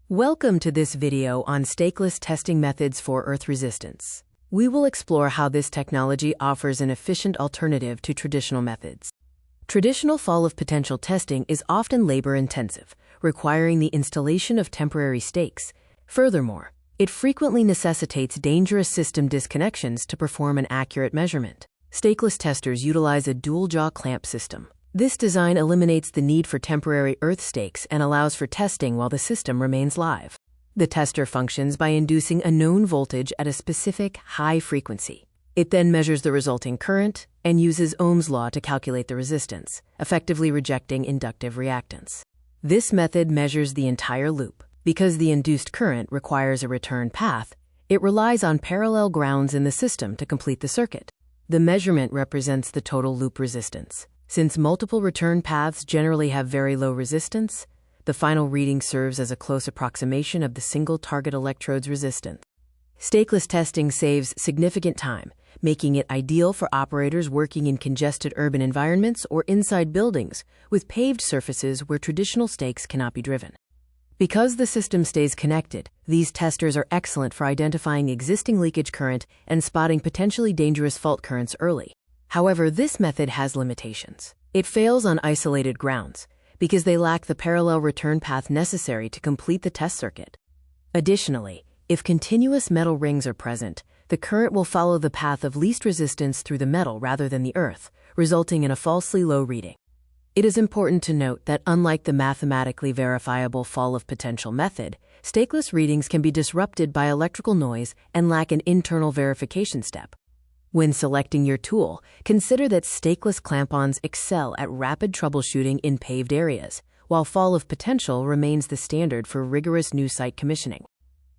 Welcome to this video on stakeless testing methods for earth resistance. We will explore how this technology offers an efficient alternative to traditional methods. Traditional fall of potential testing is often labor-intensive, requiring the installation of temporary stakes. Furthermore, it frequently necessitates dangerous system disconnections to perform an accurate measurement. Stakeless testers utilize a dual-jaw clamp system. This design eliminates the need for temporary earth stakes and allows for testing while the system remains live. The tester functions by inducing a known voltage at a specific high frequency. It then measures the resulting current and uses Ohm's law to calculate the resistance, effectively rejecting inductive reactance. This method measures the entire loop. Because the induced current requires a return path, it relies on parallel grounds in the system to complete the circuit. The measurement represents the total loop resistance. Since multiple return paths generally have very low resistance, the final reading serves as a close approximation of the single target electrode's resistance. Stakeless testing saves significant time, making it ideal for operators working in congested urban environments or inside buildings with paved surfaces where traditional stakes cannot be driven. Because the system stays connected, these testers are excellent for identifying existing leakage current and spotting potentially dangerous fault currents early. However, this method has limitations. It fails on isolated grounds because they lack the parallel return path necessary to complete the test circuit. Additionally, if continuous metal rings are present, the current will follow the path of least resistance through the metal rather than the earth, resulting in a falsely low reading. It is important to note that unlike the mathematically verifiable fall of potential method, stakeless readings can be disrupted by electrical noise and lack an internal verification step. When selecting your tool, consider that stakeless clamp-ons excel at rapid troubleshooting in paved areas, while fall of potential remains the standard for rigorous new site commissioning.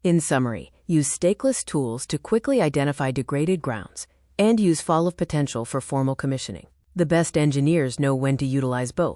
In summary, use stakeless tools to quickly identify degraded grounds and use fall of potential for formal commissioning. The best engineers know when to utilize both.